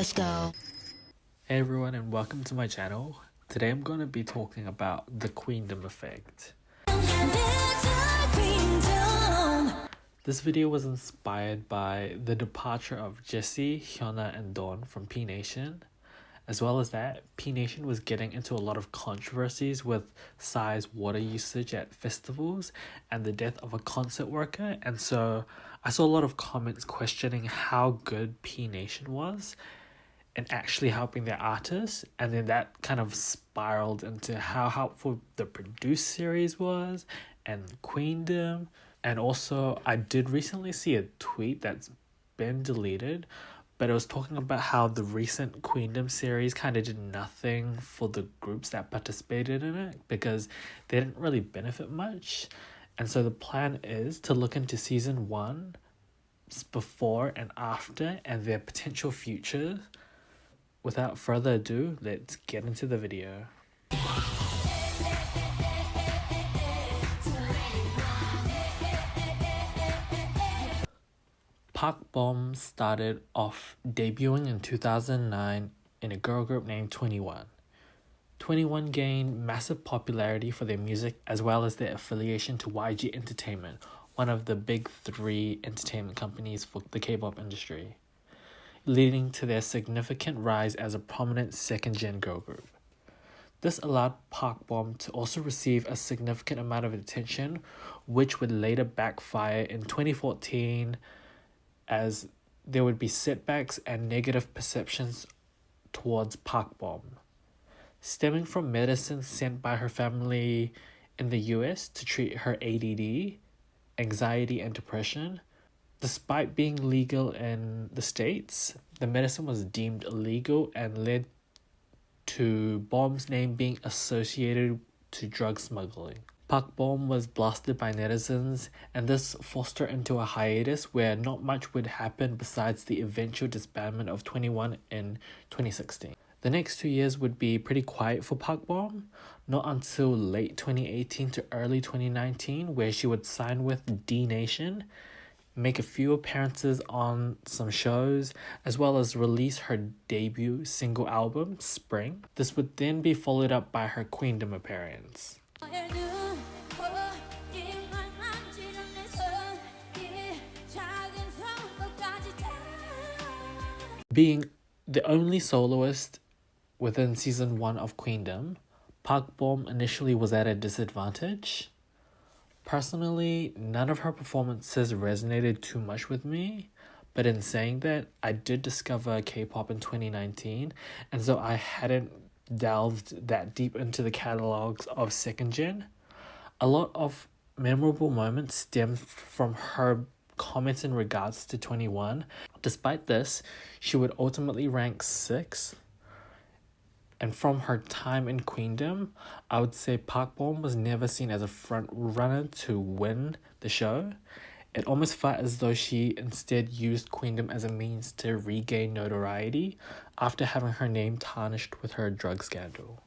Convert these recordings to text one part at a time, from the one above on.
Let's go. Hey everyone and welcome to my channel. Today I'm going to be talking about the Queendom effect. This video was inspired by the departure of Jessie, Hyuna and Dawn from P Nation. As well as that, P Nation was getting into a lot of controversies with Psy's water usage at festivals and the death of a concert worker, and so I saw a lot of comments questioning how good P Nation was in actually helping their artists, and then that kind of spiraled into how helpful the Produce series was and Queendom. And also I did recently see a tweet that's been deleted, but it was talking about how the recent Queendom series kind of did nothing for the groups that participated in it because they didn't really benefit much. And so the plan is to look into season 1 before and after and their potential futures. Without further ado, let's get into the video. Park Bom started off debuting in 2009 in a girl group named 2NE1. 2NE1 gained massive popularity for their music as well as their affiliation to YG Entertainment, one of the big 3 entertainment companies for the K-pop industry, leading to their significant rise as a prominent second-gen girl group. This allowed Park Bom to also receive a significant amount of attention, which would later backfire in 2014 as there would be setbacks and negative perceptions towards Park Bom, stemming from medicine sent by her family in the US to treat her ADD, anxiety and depression. Despite being legal in the States, the medicine was deemed illegal and led to Bom's name being associated to drug smuggling. Park Bom was blasted by netizens, and this forced her into a hiatus where not much would happen besides the eventual disbandment of 2NE1 in 2016. The next 2 years would be pretty quiet for Park Bom, not until late 2018 to early 2019, where she would sign with D Nation, make a few appearances on some shows, as well as release her debut single album, Spring. This would then be followed up by her Queendom appearance. Being the only soloist within season 1 of Queendom, Park Bom initially was at a disadvantage. Personally, none of her performances resonated too much with me, but in saying that, I did discover K-pop in 2019, and so I hadn't delved that deep into the catalogues of second gen. A lot of memorable moments stemmed from her comments in regards to 2NE1. Despite this, she would ultimately rank 6th. And from her time in Queendom, I would say Park Bom was never seen as a front runner to win the show. It almost felt as though she instead used Queendom as a means to regain notoriety after having her name tarnished with her drug scandal.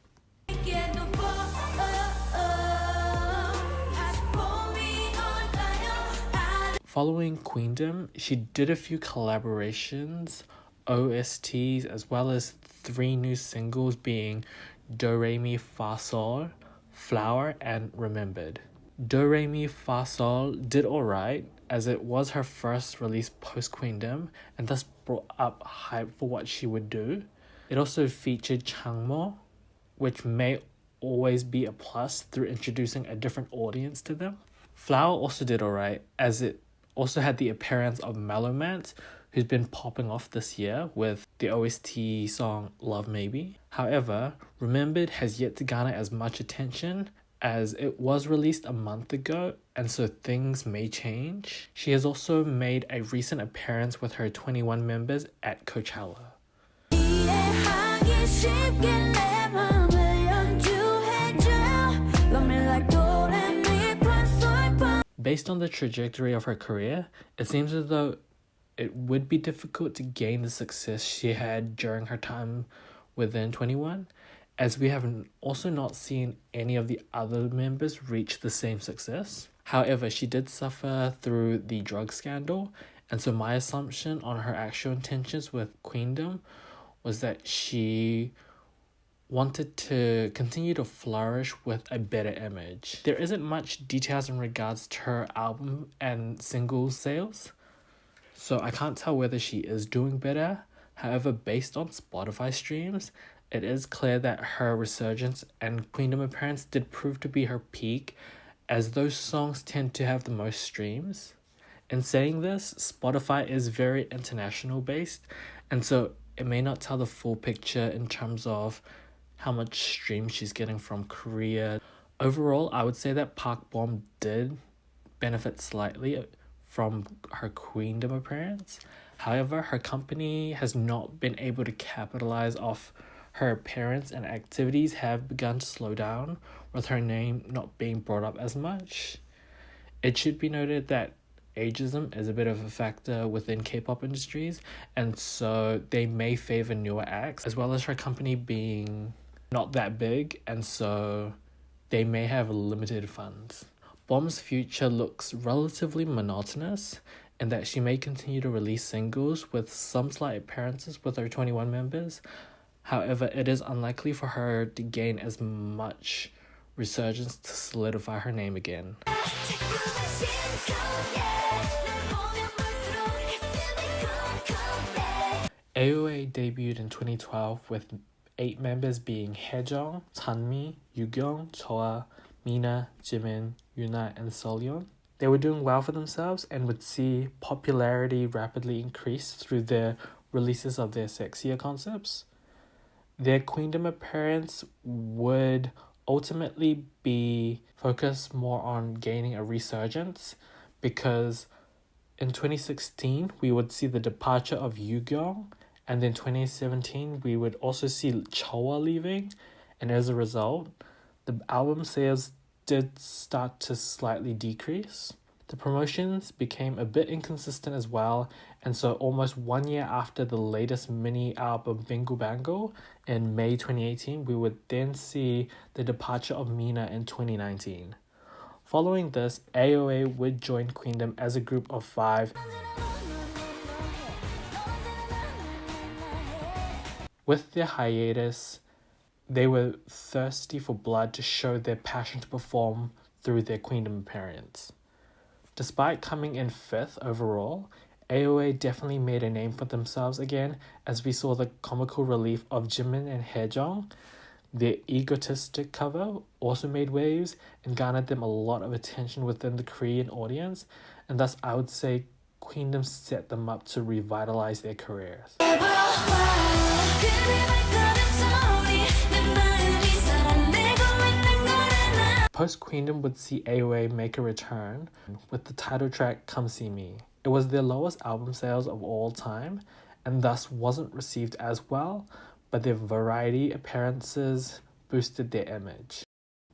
Following Queendom, she did a few collaborations, OSTs, as well as 3 new singles being Do Re Mi Fa Sol, Flower and Remembered. Do Re Mi Fa Sol did alright as it was her first release post Queendom and thus brought up hype for what she would do. It also featured Chungxiao, which may always be a plus through introducing a different audience to them. Flower also did alright as it also had the appearance of Mamamoo, who's been popping off this year with the OST song Love Maybe. However, Remembered has yet to garner as much attention as it was released a month ago, and so things may change. She has also made a recent appearance with her 2NE1 members at Coachella. Based on the trajectory of her career, it seems as though it would be difficult to gain the success she had during her time within 2NE1, as we have also not seen any of the other members reach the same success. However, she did suffer through the drug scandal, and so my assumption on her actual intentions with Queendom was that she wanted to continue to flourish with a better image. There isn't much details in regards to her album and single sales, so I can't tell whether she is doing better. However, based on Spotify streams, it is clear that her resurgence and Queendom appearance did prove to be her peak, as those songs tend to have the most streams. In saying this, Spotify is very international based, and so it may not tell the full picture in terms of how much stream she's getting from Korea. Overall, I would say that Park Bom did benefit slightly from her Queendom appearance. However, her company has not been able to capitalize off her appearance, and activities have begun to slow down, with her name not being brought up as much. It should be noted that ageism is a bit of a factor within K-pop industries, and so they may favor newer acts, as well as her company being not that big, and so they may have limited funds. Bom's future looks relatively monotonous in that she may continue to release singles with some slight appearances with her 21 members. However, it is unlikely for her to gain as much resurgence to solidify her name again. AOA debuted in 2012 with 8 members being Haejong, Chanmi, Yugyong, Choa, Mina, Jimin, Yuna, and Seolyeon. They were doing well for themselves and would see popularity rapidly increase through their releases of their sexier concepts. Their Queendom appearance would ultimately be focused more on gaining a resurgence, because in 2016 we would see the departure of Yugyong, and in 2017 we would also see Choa leaving, and as a result, the album sales did start to slightly decrease. The promotions became a bit inconsistent as well, and so almost 1 year after the latest mini album Bingo Bango in May 2018, we would then see the departure of Mina in 2019. Following this, AOA would join Queendom as a group of 5. With their hiatus, they were thirsty for blood to show their passion to perform through their Queendom appearance. Despite coming in 5th overall, AOA definitely made a name for themselves again, as we saw the comical relief of Jimin and Haejong. Their egotistic cover also made waves and garnered them a lot of attention within the Korean audience, and thus I would say Queendom set them up to revitalize their careers. Post-Queendom would see AOA make a return with the title track Come See Me. It was their lowest album sales of all time, and thus wasn't received as well, but their variety appearances boosted their image.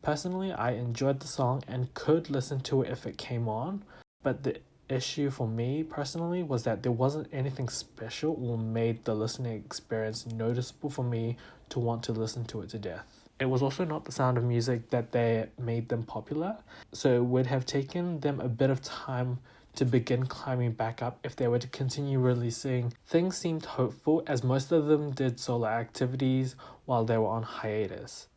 Personally, I enjoyed the song and could listen to it if it came on, but the issue for me personally was that there wasn't anything special or made the listening experience noticeable for me to want to listen to it to death. It was also not the sound of music that they made them popular, so it would have taken them a bit of time to begin climbing back up if they were to continue releasing. Things seemed hopeful, as most of them did solo activities while they were on hiatus.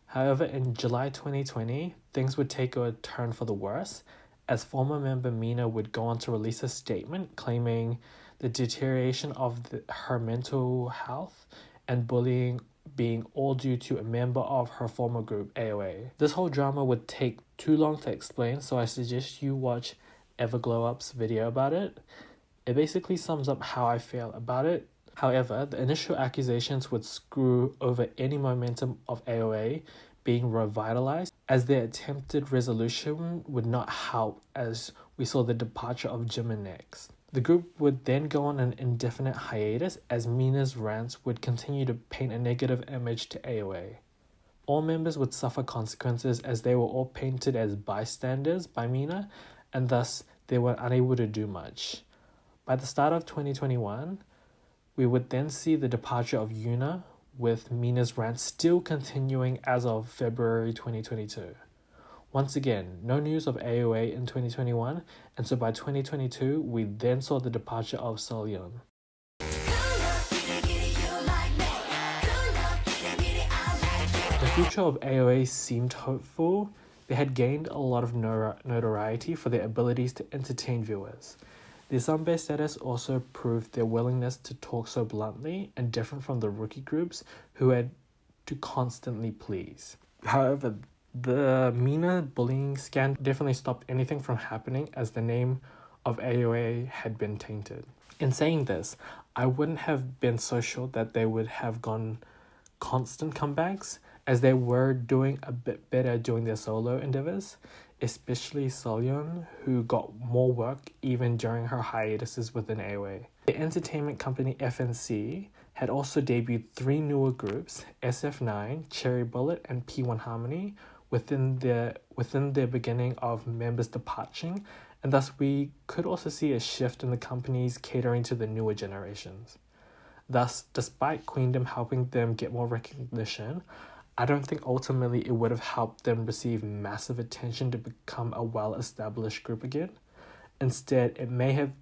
However, in July 2020, things would take a turn for the worse, as former member Mina would go on to release a statement claiming the deterioration of her mental health and bullying being all due to a member of her former group, AOA. This whole drama would take too long to explain, so I suggest you watch Everglow Up's video about it. It basically sums up how I feel about it. However, the initial accusations would screw over any momentum of AOA being revitalized, as their attempted resolution would not help, as we saw the departure of Jimin next. The group would then go on an indefinite hiatus, as Mina's rants would continue to paint a negative image to AOA. All members would suffer consequences, as they were all painted as bystanders by Mina, and thus they were unable to do much. By the start of 2021, we would then see the departure of Yuna, with Mina's rant still continuing as of February 2022. Once again, no news of AOA in 2021, and so by 2022, we then saw the departure of Seolyeon. future of AOA seemed hopeful. They had gained a lot of notoriety for their abilities to entertain viewers. Their Zanbei status also proved their willingness to talk so bluntly and different from the rookie groups who had to constantly please. However, the Mina bullying scandal definitely stopped anything from happening as the name of AOA had been tainted. In saying this, I wouldn't have been so sure that they would have gone constant comebacks, as they were doing a bit better during their solo endeavors, especially Solyon, who got more work even during her hiatuses within AOA. The entertainment company FNC had also debuted 3 newer groups, SF9, Cherry Bullet, and P1 Harmony, within their beginning of members departing, and thus we could also see a shift in the companies catering to the newer generations. Thus, despite Queendom helping them get more recognition, I don't think ultimately it would have helped them receive massive attention to become a well-established group again. Instead, it may have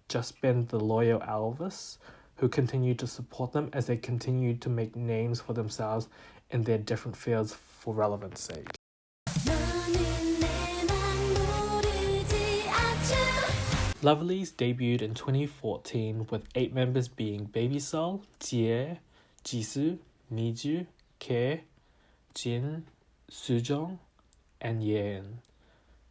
just been the loyal Elvis who continued to support them as they continued to make names for themselves in their different fields for relevance sake. Lovelyz debuted in 2014 with 8 members being Baby Sol, Jie, Jisoo, Miju, Ke, Jin, Sujong, and Yeon.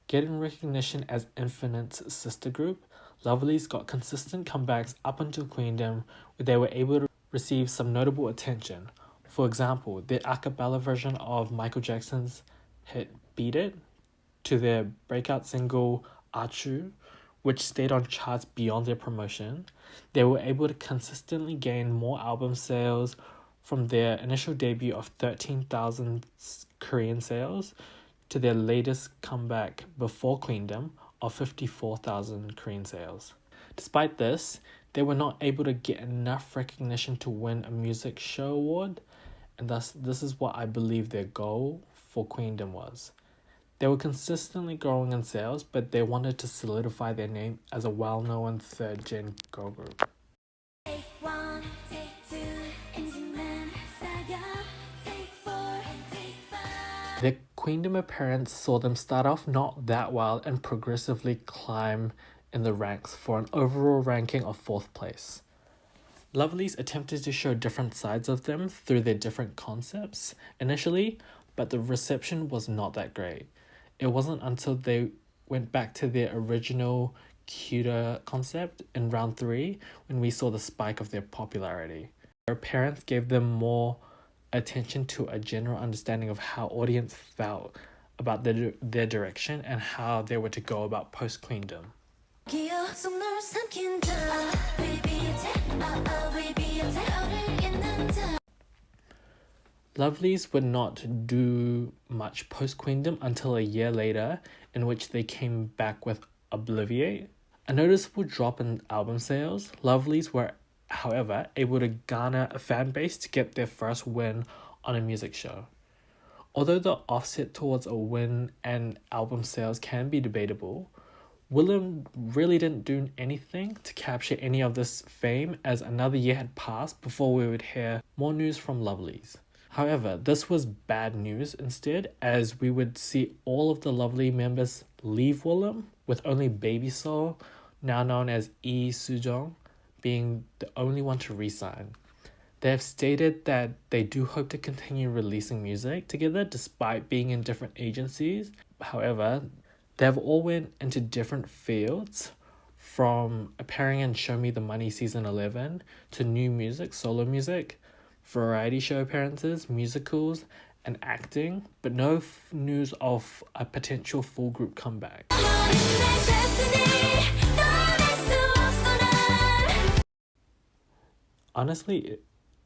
Getting recognition as Infinite's sister group, Lovelyz got consistent comebacks up until Queendom, where they were able to receive some notable attention. For example, their a cappella version of Michael Jackson's hit Beat It, to their breakout single Achu, which stayed on charts beyond their promotion. They were able to consistently gain more album sales from their initial debut of 13,000 Korean sales to their latest comeback before Queendom of 54,000 Korean sales. Despite this, they were not able to get enough recognition to win a music show award, and thus this is what I believe their goal for Queendom was. They were consistently growing in sales, but they wanted to solidify their name as a well-known third-gen girl group. Their Queendom appearance saw them start off not that well and progressively climb in the ranks for an overall ranking of 4th place. Lovelyz attempted to show different sides of them through their different concepts initially, but the reception was not that great. It wasn't until they went back to their original cuter concept in round 3 when we saw the spike of their popularity. Their appearance gave them more attention to a general understanding of how audience felt about their direction and how they were to go about post-Queendom. Lovelyz would not do much post-Queendom until a year later, in which they came back with Obliviate. A noticeable drop in album sales, Lovelyz were, however, able to garner a fan base to get their first win on a music show. Although the offset towards a win and album sales can be debatable, Willem really didn't do anything to capture any of this fame, as another year had passed before we would hear more news from Lovelyz. However, this was bad news instead, as we would see all of the Lovely members leave Willem, with only Baby Sol, now known as Lee Sujong, being the only one to resign. They have stated that they do hope to continue releasing music together despite being in different agencies. However, they have all went into different fields, from appearing in Show Me the Money Season 11 to new music, solo music, variety show appearances, musicals, and acting, but no news of a potential full group comeback. Honestly,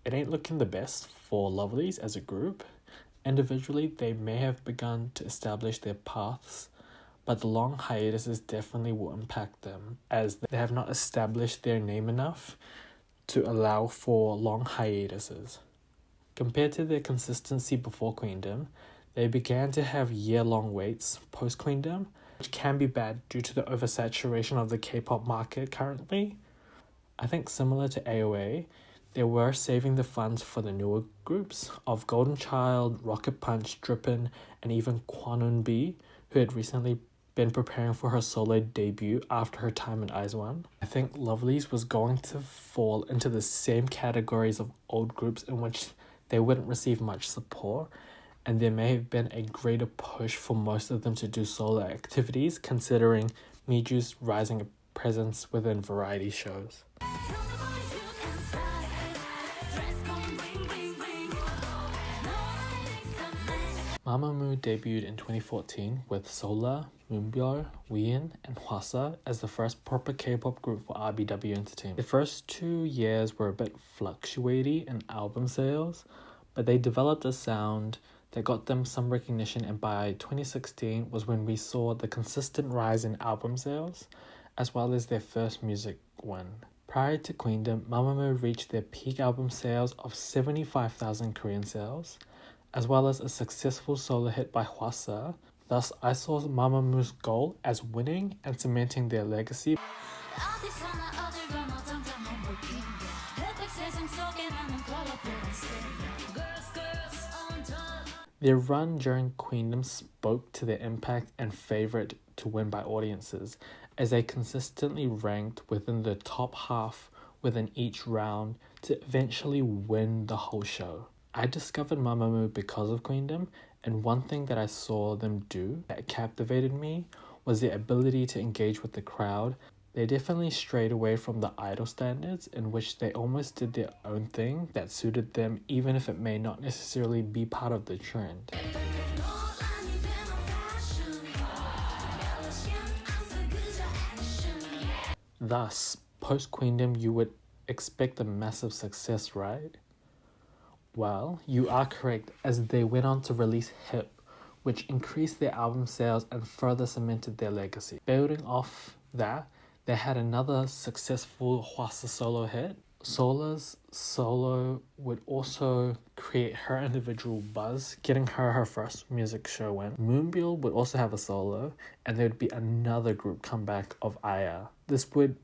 it ain't looking the best for Lovelyz as a group. Individually, they may have begun to establish their paths, but the long hiatuses definitely will impact them, as they have not established their name enough to allow for long hiatuses. Compared to their consistency before Queendom, they began to have year-long waits post-Queendom, which can be bad due to the oversaturation of the K-pop market currently. I think similar to AOA, they were saving the funds for the newer groups of Golden Child, Rocket Punch, Drippin', and even Kwanun B, who had recently been preparing for her solo debut after her time in IZ*ONE. I think Lovelyz was going to fall into the same categories of old groups in which they wouldn't receive much support, and there may have been a greater push for most of them to do solo activities, considering Miju's rising presence within variety shows. Mamamoo debuted in 2014 with Solar, Moonbyul, Wheein, and Hwasa as the first proper K-pop group for RBW Entertainment. The first 2 years were a bit fluctuating in album sales, but they developed a sound that got them some recognition, and by 2016 was when we saw the consistent rise in album sales, as well as their first music win. Prior to Queendom, Mamamoo reached their peak album sales of 75,000 Korean sales, as well as a successful solo hit by Hwasa. Thus, I saw Mamamoo's goal as winning and cementing their legacy. Their run during Queendom spoke to their impact and favourite to win by audiences, as they consistently ranked within the top half within each round to eventually win the whole show. I discovered Mamamoo because of Queendom, and one thing that I saw them do that captivated me was their ability to engage with the crowd. They definitely strayed away from the I-dle standards, in which they almost did their own thing that suited them, even if it may not necessarily be part of the trend. Thus, post-Queendom, you would expect a massive success, right? Well, you are correct, as they went on to release Hip, which increased their album sales and further cemented their legacy. Building off that, they had another successful Hwasa solo hit. Solar's solo would also create her individual buzz, getting her first music show win. Moonbyul would also have a solo, and there would be another group comeback of Aya. This would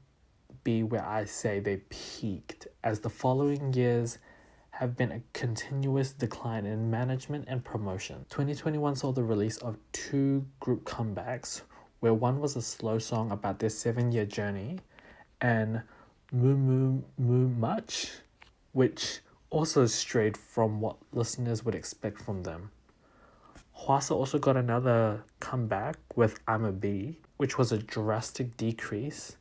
be where I say they peaked, as the following years have been a continuous decline in management and promotion. 2021 saw the release of 2 group comebacks, where one was a slow song about their 7-year journey, and Moo Much, which also strayed from what listeners would expect from them. Hwasa also got another comeback with I'm a Bee, which was a drastic decrease,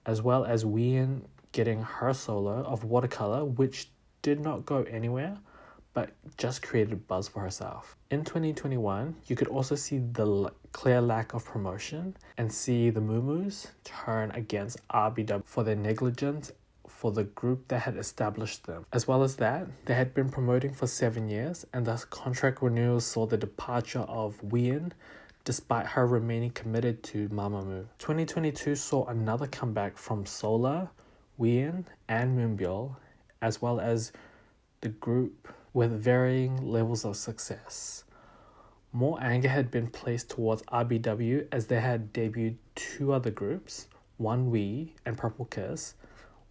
as well as Wheein getting her solo of Watercolor, which did not go anywhere, but just created buzz for herself. In 2021, you could also see the clear lack of promotion and see the Muumuus turn against RBW for their negligence for the group that had established them. As well as that, they had been promoting for 7 years, and thus contract renewals saw the departure of Wheein, despite her remaining committed to Mamamoo. 2022 saw another comeback from Solar, Wheein, and Moonbyul, as well as the group with varying levels of success. More anger had been placed towards RBW, as they had debuted 2 other groups, Onewe and Purple Kiss,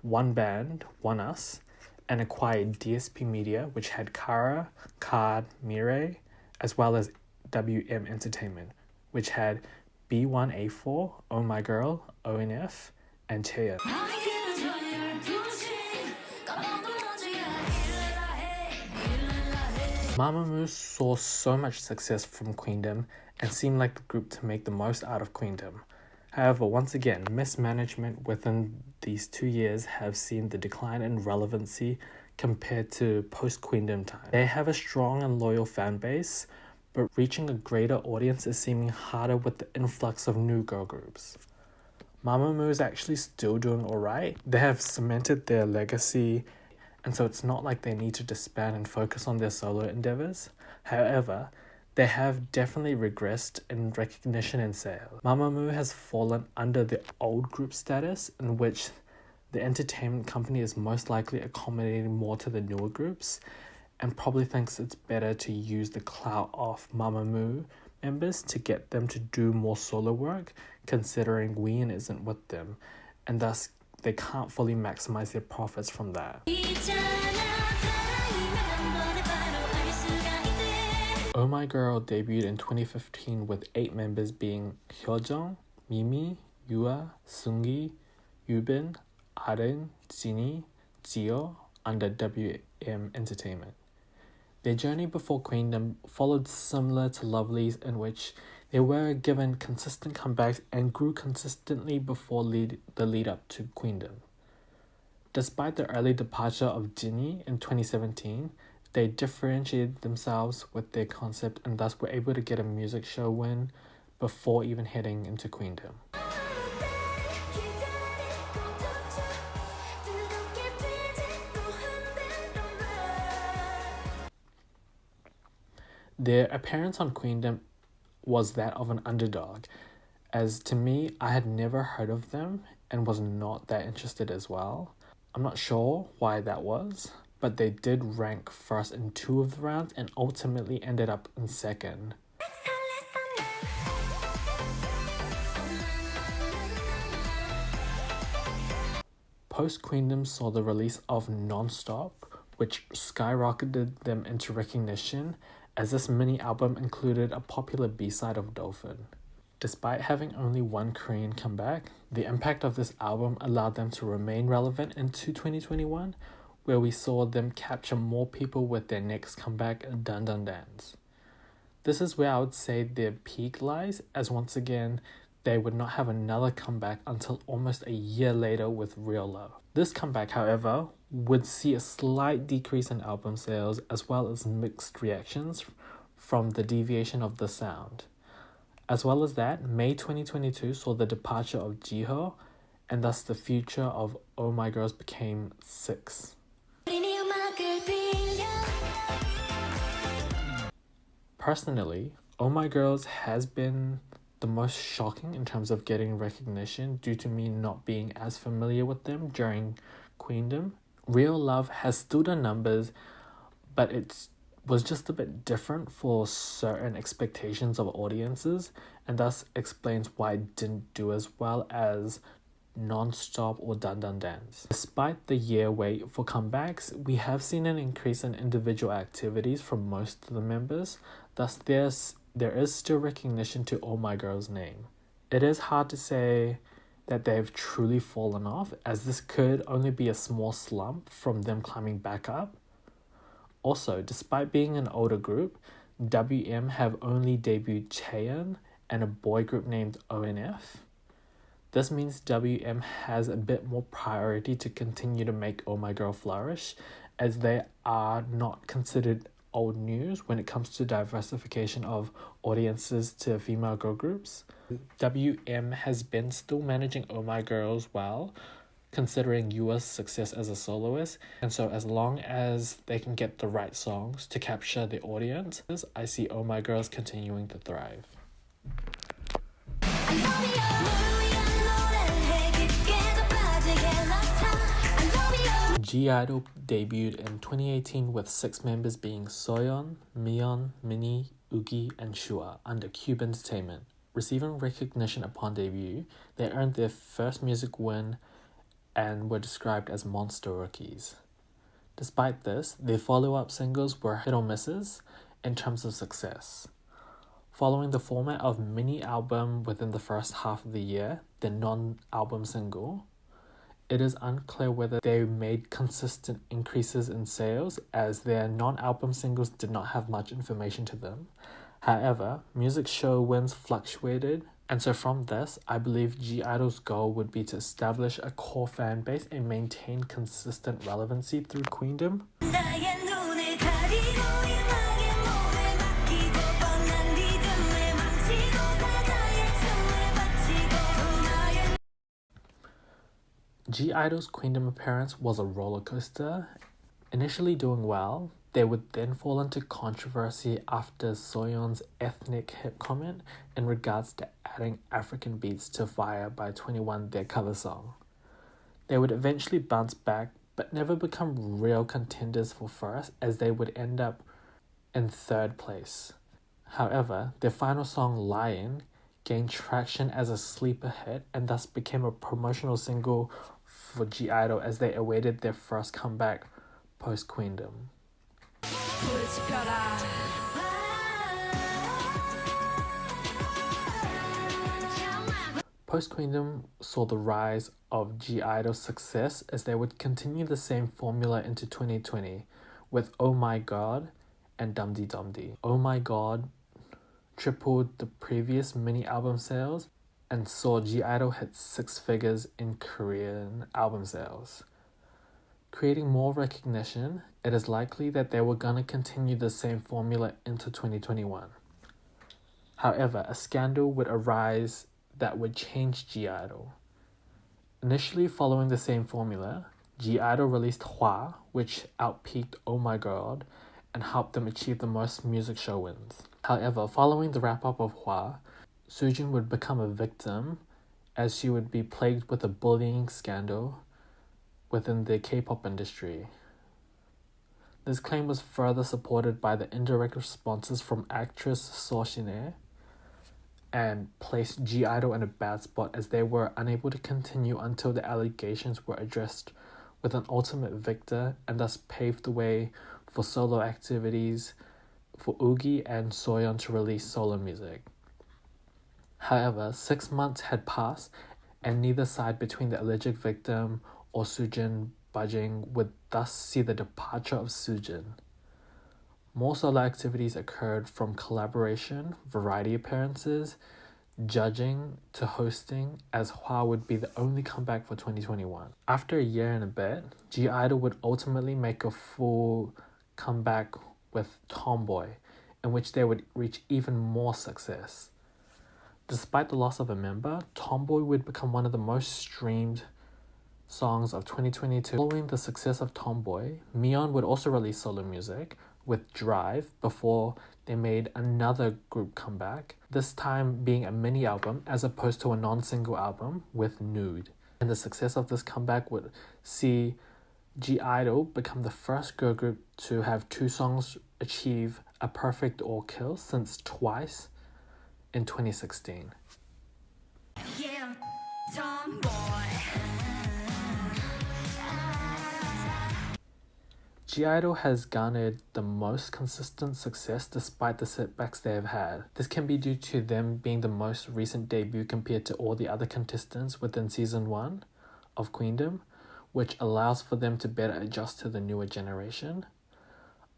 one band, Oneus, and acquired DSP Media, which had Kara, Card, Mirai, as well as WM Entertainment, which had B1A4, Oh My Girl, ONF, and Cheon. Mamamoo saw so much success from Queendom and seemed like the group to make the most out of Queendom. However, once again, mismanagement within these 2 years have seen the decline in relevancy compared to post-Queendom time. They have a strong and loyal fan base, but reaching a greater audience is seeming harder with the influx of new girl groups. Mamamoo is actually still doing alright. They have cemented their legacy, and so it's not like they need to disband and focus on their solo endeavors. However, they have definitely regressed in recognition and sales. Mamamoo has fallen under the old group status, in which the entertainment company is most likely accommodating more to the newer groups, and probably thinks it's better to use the clout of Mamamoo members to get them to do more solo work, considering Wheein isn't with them, and thus they can't fully maximize their profits from that. Oh My Girl debuted in 2015 with 8 members being Hyojung, Mimi, Yua, Sungi, Yubin, Arin, Jinny, Jio under WM Entertainment. Their journey before Queendom followed similar to Lovelyz, in which they were given consistent comebacks and grew consistently before the lead up to Queendom. Despite the early departure of Jinny in 2017, they differentiated themselves with their concept and thus were able to get a music show win before even heading into Queendom. Their appearance on Queendom was that of an underdog, as to me, I had never heard of them and was not that interested as well. I'm not sure why that was, but they did rank first in 2 of the rounds and ultimately ended up in 2nd. Post-Queendom saw the release of Non-Stop, which skyrocketed them into recognition, as this mini-album included a popular B-side of Dolphin. Despite having only one Korean comeback, the impact of this album allowed them to remain relevant into 2021, where we saw them capture more people with their next comeback, Dun Dun Dance. This is where I would say their peak lies, as once again, they would not have another comeback until almost a year later with Real Love. This comeback, however, would see a slight decrease in album sales as well as mixed reactions from the deviation of the sound. As well as that, May 2022 saw the departure of Jiho, and thus the future of Oh My Girls became 6. Personally, Oh My Girls has been the most shocking in terms of getting recognition due to me not being as familiar with them during Queendom. Real Love has still done numbers, but it was just a bit different for certain expectations of audiences, and thus explains why it didn't do as well as Non-Stop or Dun Dun Dance. Despite the year wait for comebacks, we have seen an increase in individual activities from most of the members, thus there is still recognition to Oh My Girl's name. It is hard to say that they've truly fallen off, as this could only be a small slump from them climbing back up. Also, despite being an older group, WM have only debuted Chaeyeon and a boy group named Oneus. This means WM has a bit more priority to continue to make Oh My Girl flourish, as they are not considered old news when it comes to diversification of audiences to female girl groups. WM has been still managing Oh My Girls well, considering Yua's success as a soloist, and so as long as they can get the right songs to capture the audience, I see Oh My Girls continuing to thrive. I-dle debuted in 2018 with 6 members being Soyeon, Mion, Minnie, Ugi, and Shua under Cube Entertainment. Receiving recognition upon debut, they earned their first music win and were described as monster rookies. Despite this, their follow-up singles were hit or misses in terms of success. Following the format of mini-album within the first half of the year, the non-album single, it is unclear whether they made consistent increases in sales, as their non-album singles did not have much information to them. However, music show wins fluctuated, and so from this, I believe I-dle's goal would be to establish a core fan base and maintain consistent relevancy through Queendom. I-dle's Queendom appearance was a roller coaster. Initially doing well, they would then fall into controversy after Soyeon's ethnic hip comment in regards to adding African beats to Fire by 21, their cover song. They would eventually bounce back, but never become real contenders for first, as they would end up in 3rd place. However, their final song, Lion, gained traction as a sleeper hit and thus became a promotional single for G-I-dle as they awaited their first comeback post-Queendom. Post-Queendom saw the rise of G-I-dle's success as they would continue the same formula into 2020 with Oh My God and Dum Dee Dum Dee. Oh My God tripled the previous mini album sales and saw G-I-dle hit 6 figures in Korean album sales. Creating more recognition, it is likely that they were gonna continue the same formula into 2021. However, a scandal would arise that would change G-I-dle. Initially following the same formula, G-I-dle released Hwa, which outpeaked Oh My God and helped them achieve the most music show wins. However, following the wrap-up of Hwa, Soojin would become a victim as she would be plagued with a bullying scandal within the K-pop industry. This claim was further supported by the indirect responses from actress So Shin-ae and placed G-I-dle in a bad spot as they were unable to continue until the allegations were addressed with an ultimate victor, and thus paved the way for solo activities for Oogie and Soyeon to release solo music. However, 6 months had passed and neither side between the alleged victim or Soojin budging would thus see the departure of Soojin. More solo activities occurred, from collaboration, variety appearances, judging to hosting, as Hwa would be the only comeback for 2021. After a year and a bit, G-I-dle would ultimately make a full comeback with Tomboy, in which they would reach even more success. Despite the loss of a member, Tomboy would become one of the most streamed songs of 2022. Following the success of Tomboy, Mion would also release solo music with Drive before they made another group comeback, this time being a mini album as opposed to a non-single album with Nude. And the success of this comeback would see G-I-dle become the first girl group to have 2 songs achieve a perfect or kill since Twice in 2016. Yeah, Tomboy. G-I-dle has garnered the most consistent success despite the setbacks they have had. This can be due to them being the most recent debut compared to all the other contestants within Season 1 of Queendom, which allows for them to better adjust to the newer generation.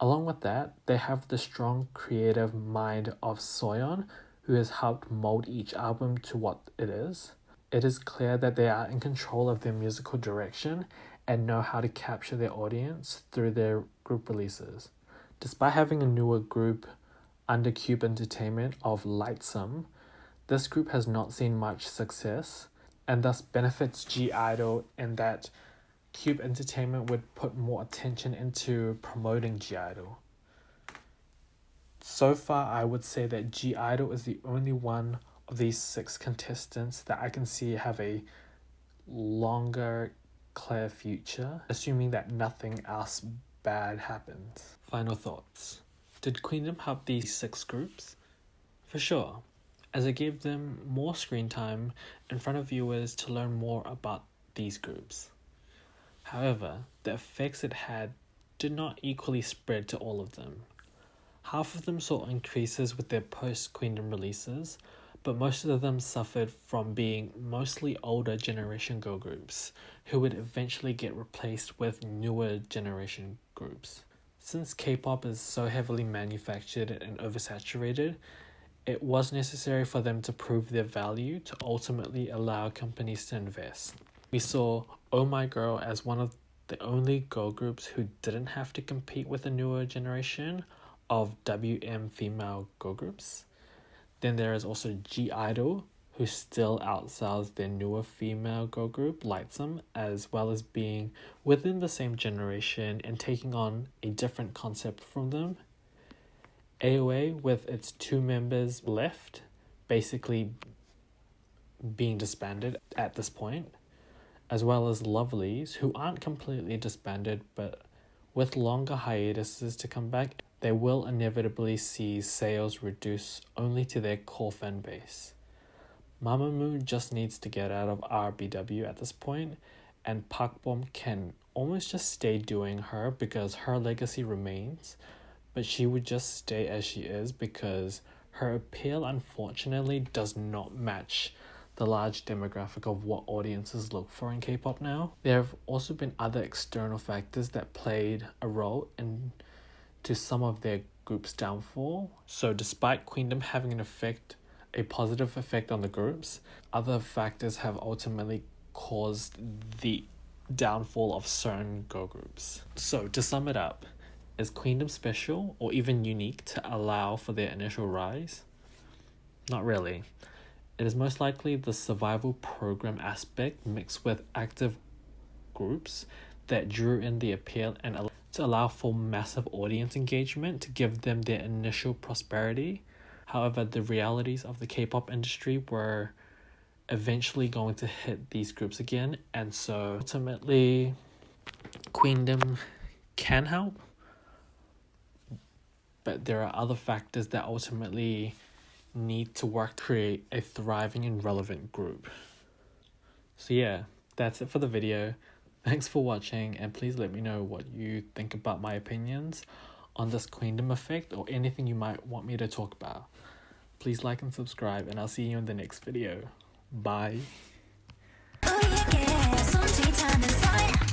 Along with that, they have the strong creative mind of Soyeon, who has helped mold each album to what it is. It is clear that they are in control of their musical direction and know how to capture their audience through their group releases. Despite having a newer group under Cube Entertainment of Lightsome, this group has not seen much success and thus benefits G-I-dle in that Cube Entertainment would put more attention into promoting G-I-dle. So far, I would say that G-I-dle is the only one of these 6 contestants that I can see have a longer, clear future, assuming that nothing else bad happens. Final thoughts. Did Queendom help these 6 groups? For sure, as it gave them more screen time in front of viewers to learn more about these groups. However, the effects it had did not equally spread to all of them. Half of them saw increases with their post-Queendom releases, but most of them suffered from being mostly older generation girl groups, who would eventually get replaced with newer generation groups. Since K-pop is so heavily manufactured and oversaturated, it was necessary for them to prove their value to ultimately allow companies to invest. We saw Oh My Girl as one of the only girl groups who didn't have to compete with the newer generation of WM female girl groups. Then there is also G-I-dle, who still outsells their newer female girl group, Lightsome, as well as being within the same generation and taking on a different concept from them. AOA, with its 2 members left, basically being disbanded at this point, as well as Lovelyz, who aren't completely disbanded, but with longer hiatuses to come back, they will inevitably see sales reduce only to their core fan base. Mamamoo just needs to get out of RBW at this point, and Park Bom can almost just stay doing her because her legacy remains, but she would just stay as she is because her appeal unfortunately does not match the large demographic of what audiences look for in K-pop now. There have also been other external factors that played a role into some of their group's downfall. So despite Queendom having a positive effect on the groups, other factors have ultimately caused the downfall of certain girl groups. So to sum it up, is Queendom special or even unique to allow for their initial rise? Not really. It is most likely the survival program aspect mixed with active groups that drew in the appeal and to allow for massive audience engagement to give them their initial prosperity. However, the realities of the K-pop industry were eventually going to hit these groups again, and so ultimately Queendom can help, but there are other factors that ultimately need to work to create a thriving and relevant group. So yeah, that's it for the video. Thanks for watching, and please let me know what you think about my opinions on this Queendom effect or anything you might want me to talk about. Please like and subscribe, and I'll see you in the next video. Bye. 우리에게 손짓하는 사이